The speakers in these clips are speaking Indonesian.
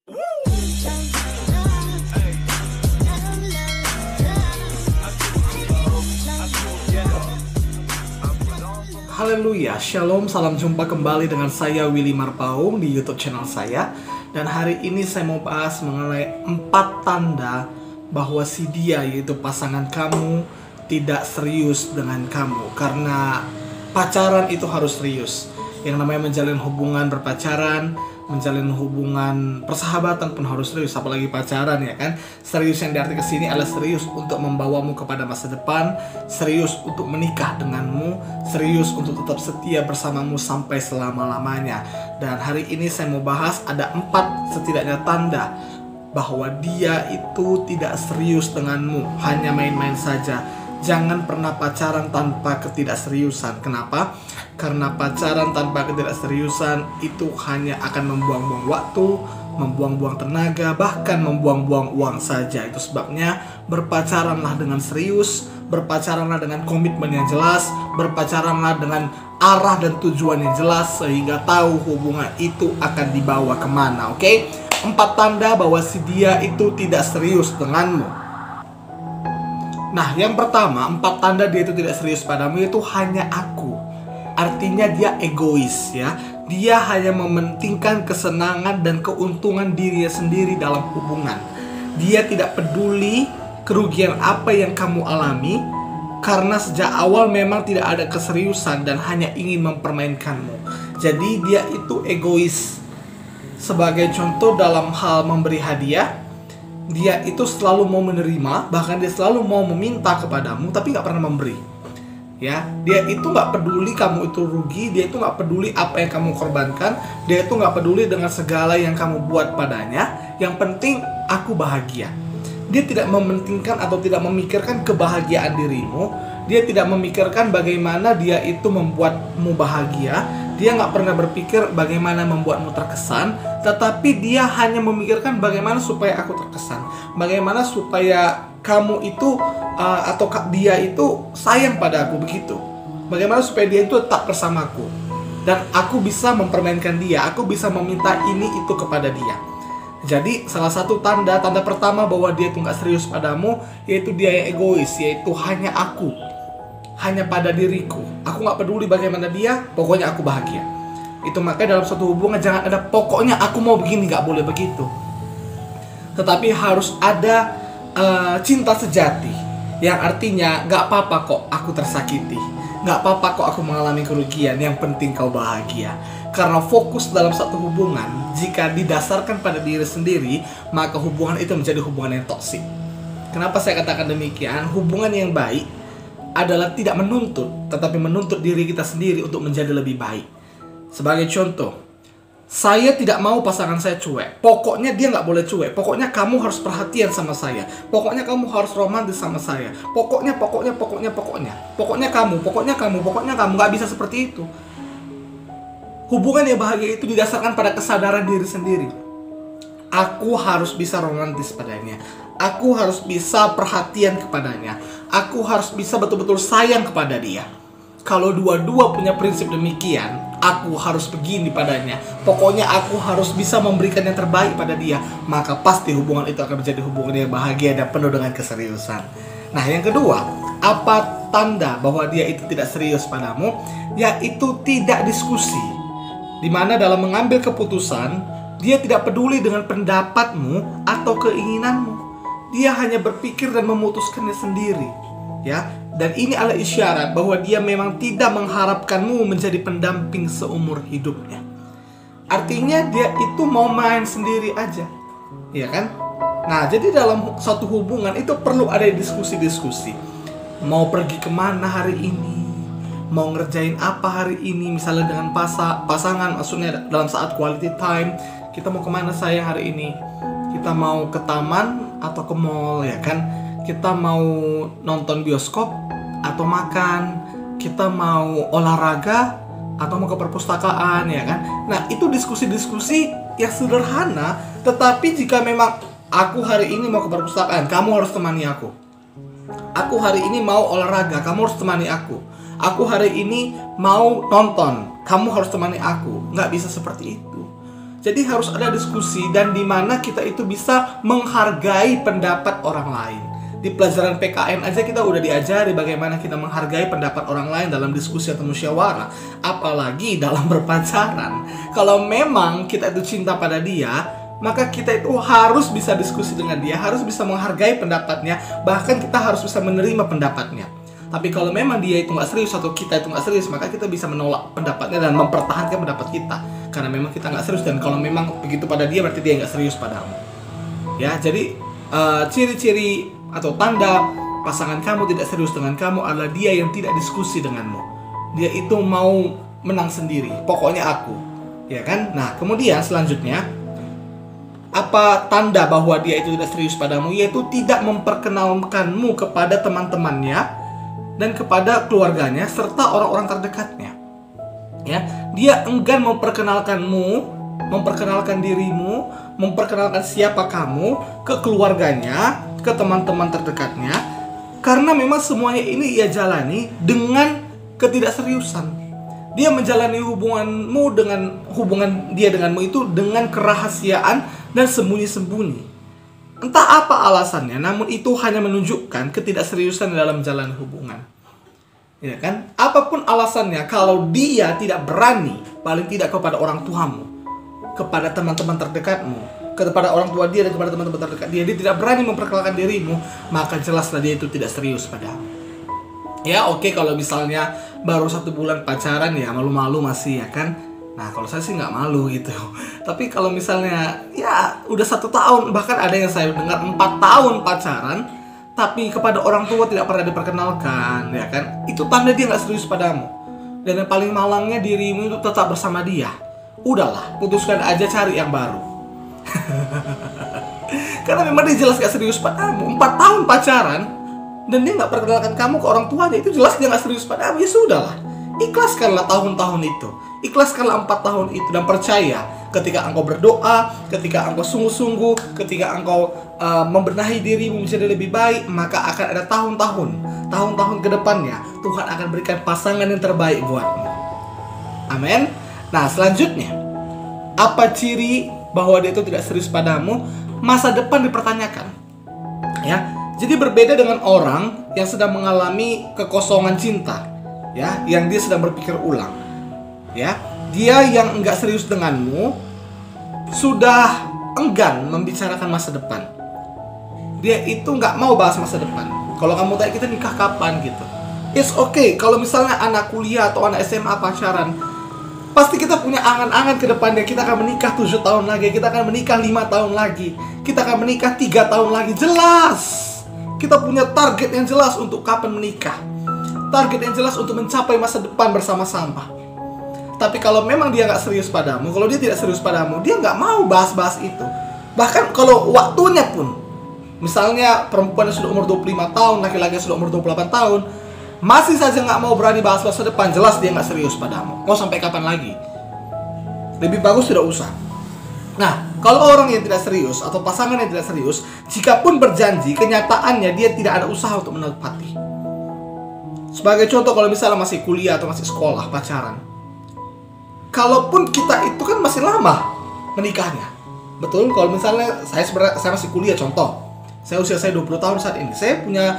Haleluya, Shalom, salam jumpa kembali dengan saya Willy Marpaung di YouTube channel saya. Dan hari ini saya mau bahas mengenai 4 tanda bahwa si dia, yaitu pasangan kamu, tidak serius dengan kamu. Karena pacaran itu harus serius. Yang namanya menjalin hubungan berpacaran, menjalin hubungan persahabatan pun harus serius, apalagi pacaran, ya kan. Serius yang diarti kesini adalah serius untuk membawamu kepada masa depan, serius untuk menikah denganmu, serius untuk tetap setia bersamamu sampai selama-lamanya. Dan hari ini saya mau bahas ada 4 setidaknya tanda bahwa dia itu tidak serius denganmu, hanya main-main saja. Jangan pernah pacaran tanpa ketidakseriusan. Kenapa? Karena pacaran tanpa ketidakseriusan itu hanya akan membuang-buang waktu, membuang-buang tenaga, bahkan membuang-buang uang saja. Itu sebabnya berpacaranlah dengan serius, berpacaranlah dengan komitmen yang jelas, berpacaranlah dengan arah dan tujuan yang jelas, sehingga tahu hubungan itu akan dibawa kemana. Oke? 4 tanda bahwa si dia itu tidak serius denganmu. Nah, yang pertama, 4 tanda dia itu tidak serius padamu itu hanya aku. Artinya dia egois, ya. Dia hanya mementingkan kesenangan dan keuntungan dirinya sendiri dalam hubungan. Dia tidak peduli kerugian apa yang kamu alami, karena sejak awal memang tidak ada keseriusan dan hanya ingin mempermainkanmu. Jadi dia itu egois. Sebagai contoh dalam hal memberi hadiah, dia itu selalu mau menerima, bahkan dia selalu mau meminta kepadamu, tapi nggak pernah memberi. Ya, dia itu nggak peduli kamu itu rugi, dia itu nggak peduli apa yang kamu korbankan, dia itu nggak peduli dengan segala yang kamu buat padanya. Yang penting aku bahagia. Dia tidak mementingkan atau tidak memikirkan kebahagiaan dirimu. Dia tidak memikirkan bagaimana dia itu membuatmu bahagia. Dia nggak pernah berpikir bagaimana membuatmu terkesan, tetapi dia hanya memikirkan bagaimana supaya aku terkesan, bagaimana supaya kamu itu atau dia itu sayang pada aku, begitu. Bagaimana supaya dia itu tetap bersamaku dan aku bisa mempermainkan dia, aku bisa meminta ini itu kepada dia. Jadi salah satu tanda pertama bahwa dia itu nggak serius padamu, yaitu dia yang egois, yaitu hanya aku, hanya pada diriku. Aku nggak peduli bagaimana dia, pokoknya aku bahagia. Itu makanya dalam suatu hubungan jangan ada pokoknya aku mau begini, nggak boleh begitu. Tetapi harus ada cinta sejati, yang artinya nggak apa-apa kok aku tersakiti, nggak apa-apa kok aku mengalami kerugian, yang penting kau bahagia. Karena fokus dalam satu hubungan jika didasarkan pada diri sendiri, maka hubungan itu menjadi hubungan yang toksik. Kenapa saya katakan demikian? Hubungan yang baik adalah tidak menuntut, tetapi menuntut diri kita sendiri untuk menjadi lebih baik. Sebagai contoh, saya tidak mau pasangan saya cuek. Pokoknya dia nggak boleh cuek. Pokoknya kamu harus perhatian sama saya. Pokoknya kamu harus romantis sama saya. Pokoknya kamu nggak bisa seperti itu. Hubungan yang bahagia itu didasarkan pada kesadaran diri sendiri. Aku harus bisa romantis padanya. Aku harus bisa perhatian kepadanya. Aku harus bisa betul-betul sayang kepada dia. Kalau dua-dua punya prinsip demikian, aku harus begini padanya, pokoknya aku harus bisa memberikan yang terbaik pada dia, maka pasti hubungan itu akan menjadi hubungan yang bahagia dan penuh dengan keseriusan. Nah, yang kedua, apa tanda bahwa dia itu tidak serius padamu? Yaitu tidak diskusi. Dimana dalam mengambil keputusan, dia tidak peduli dengan pendapatmu atau keinginanmu. Dia hanya berpikir dan memutuskannya sendiri, ya. Dan ini adalah isyarat bahwa dia memang tidak mengharapkanmu menjadi pendamping seumur hidupnya. Artinya dia itu mau main sendiri aja, ya kan? Nah, jadi dalam satu hubungan itu perlu ada diskusi-diskusi. Mau pergi kemana hari ini? Mau ngerjain apa hari ini? Misalnya dengan pasangan, maksudnya dalam saat quality time, kita mau kemana sayang hari ini? Kita mau ke taman atau ke mall, ya kan? Kita mau nonton bioskop atau makan, kita mau olahraga atau mau ke perpustakaan, ya kan? Nah, itu diskusi-diskusi yang sederhana, tetapi jika memang aku hari ini mau ke perpustakaan, kamu harus temani aku. Aku hari ini mau olahraga, kamu harus temani aku. Aku hari ini mau nonton, kamu harus temani aku. Nggak bisa seperti itu. Jadi harus ada diskusi dan di mana kita itu bisa menghargai pendapat orang lain. Di pelajaran PKN aja kita udah diajari bagaimana kita menghargai pendapat orang lain dalam diskusi atau musyawarah. Apalagi dalam berpacaran. Kalau memang kita itu cinta pada dia, maka kita itu harus bisa diskusi dengan dia, harus bisa menghargai pendapatnya, bahkan kita harus bisa menerima pendapatnya. Tapi kalau memang dia itu nggak serius atau kita itu nggak serius, maka kita bisa menolak pendapatnya dan mempertahankan pendapat kita. Karena memang kita nggak serius, dan kalau memang begitu pada dia, berarti dia nggak serius padamu. Ya, jadi ciri-ciri atau tanda pasangan kamu tidak serius dengan kamu adalah dia yang tidak diskusi denganmu. Dia itu mau menang sendiri, pokoknya aku. Ya kan? Nah, kemudian selanjutnya, apa tanda bahwa dia itu tidak serius padamu? Yaitu tidak memperkenalkanmu kepada teman-temannya dan kepada keluarganya serta orang-orang terdekatnya. Ya, dia enggan memperkenalkanmu, memperkenalkan dirimu, memperkenalkan siapa kamu ke keluarganya, ke teman-teman terdekatnya, karena memang semuanya ini ia jalani dengan ketidakseriusan. Dia menjalani hubungan dia denganmu itu dengan kerahasiaan dan sembunyi-sembunyi. Entah apa alasannya, namun itu hanya menunjukkan ketidakseriusan dalam menjalani hubungan. Ya kan? Apapun alasannya, kalau dia tidak berani, paling tidak kepada orang tuamu, kepada teman-teman terdekatmu, kepada orang tua dia dan kepada teman-teman terdekat dia tidak berani memperkenalkan dirimu, maka jelaslah dia itu tidak serius padamu. Ya oke, kalau misalnya baru 1 bulan pacaran ya malu-malu masih, ya kan. Nah kalau saya sih nggak malu gitu. Tapi kalau misalnya ya udah 1 tahun, bahkan ada yang saya dengar 4 tahun pacaran, tapi kepada orang tua tidak pernah diperkenalkan, ya kan, itu tanda dia nggak serius padamu. Dan yang paling malangnya, dirimu itu tetap bersama dia. Udahlah, putuskan aja, cari yang baru. Karena memang dia jelas gak serius padamu. 4 tahun pacaran dan dia gak perkenalkan kamu ke orang tuanya, itu jelas dia gak serius padamu. Ya sudahlah, ikhlaskanlah tahun-tahun itu, ikhlaskanlah 4 tahun itu, dan percaya ketika engkau berdoa, ketika engkau sungguh-sungguh, ketika engkau membenahi dirimu menjadi lebih baik, maka akan ada tahun-tahun ke depannya Tuhan akan berikan pasangan yang terbaik buatmu. Amin. Nah selanjutnya, apa ciri bahwa dia itu tidak serius padamu? Masa depan dipertanyakan. Ya, jadi berbeda dengan orang yang sedang mengalami kekosongan cinta, ya, yang dia sedang berpikir ulang. Ya, dia yang enggak serius denganmu sudah enggan membicarakan masa depan. Dia itu enggak mau bahas masa depan. Kalau kamu tanya kita nikah kapan gitu, it's okay. Kalau misalnya anak kuliah atau anak SMA pacaran, pasti kita punya angan-angan ke depannya. Kita akan menikah 7 tahun lagi, kita akan menikah 5 tahun lagi, kita akan menikah 3 tahun lagi. Jelas, kita punya target yang jelas untuk kapan menikah, target yang jelas untuk mencapai masa depan bersama-sama. Tapi kalau memang dia nggak serius padamu, kalau dia tidak serius padamu, dia nggak mau bahas-bahas itu. Bahkan kalau waktunya pun, misalnya perempuan yang sudah umur 25 tahun, laki-laki yang sudah umur 28 tahun, masih saja nggak mau berani bahas masa depan, jelas dia nggak serius padamu. Mau sampai kapan lagi? Lebih bagus tidak usah. Nah, kalau orang yang tidak serius atau pasangan yang tidak serius, jikapun berjanji, kenyataannya dia tidak ada usaha untuk menepati. Sebagai contoh, kalau misalnya masih kuliah atau masih sekolah, pacaran, kalaupun kita itu kan masih lama menikahnya, betul? Kalau misalnya saya masih kuliah, contoh, saya usia 20 tahun saat ini, saya punya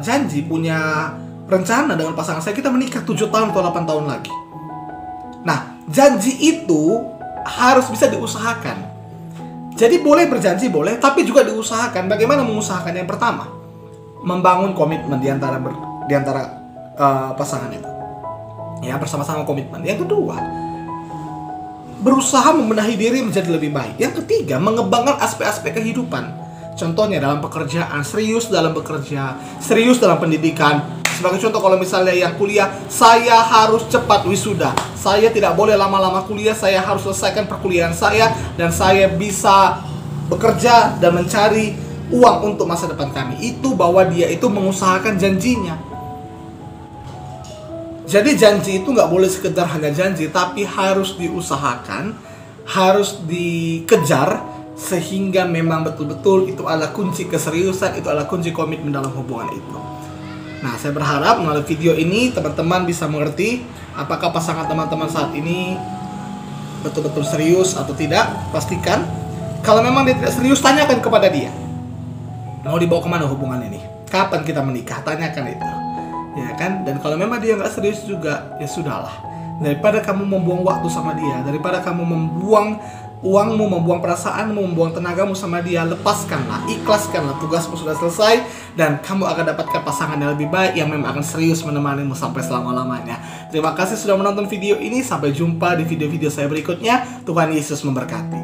janji, punya rencana dengan pasangan saya, kita menikah 7 tahun atau 8 tahun lagi. Nah, janji itu harus bisa diusahakan. Jadi boleh berjanji, boleh, tapi juga diusahakan. Bagaimana mengusahakan? Yang pertama, membangun komitmen di antara pasangan itu. Ya, bersama-sama komitmen. Yang kedua, berusaha membenahi diri menjadi lebih baik. Yang ketiga, mengembangkan aspek-aspek kehidupan. Contohnya dalam pekerjaan, serius dalam bekerja, serius dalam pendidikan. Sebagai contoh, kalau misalnya yang kuliah, saya harus cepat wisuda, saya tidak boleh lama-lama kuliah, saya harus selesaikan perkuliahan saya, dan saya bisa bekerja dan mencari uang untuk masa depan kami. Itu bahwa dia itu mengusahakan janjinya. Jadi janji itu nggak boleh sekedar hanya janji, tapi harus diusahakan, harus dikejar, sehingga memang betul-betul itu adalah kunci keseriusan, itu adalah kunci komitmen dalam hubungan itu. Nah, saya berharap melalui video ini teman-teman bisa mengerti apakah pasangan teman-teman saat ini betul-betul serius atau tidak, pastikan. Kalau memang dia tidak serius, tanyakan kepada dia. Mau dibawa kemana hubungan ini? Kapan kita menikah? Tanyakan itu. Ya kan? Dan kalau memang dia nggak serius juga, ya sudahlah. Daripada kamu membuang waktu sama dia, daripada kamu membuang uangmu, membuang perasaanmu, membuang tenagamu sama dia, lepaskanlah, ikhlaskanlah, tugasmu sudah selesai, dan kamu akan dapatkan pasangan yang lebih baik yang memang akan serius menemanimu sampai selama-lamanya. Terima kasih sudah menonton video ini, sampai jumpa di video-video saya berikutnya. Tuhan Yesus memberkati.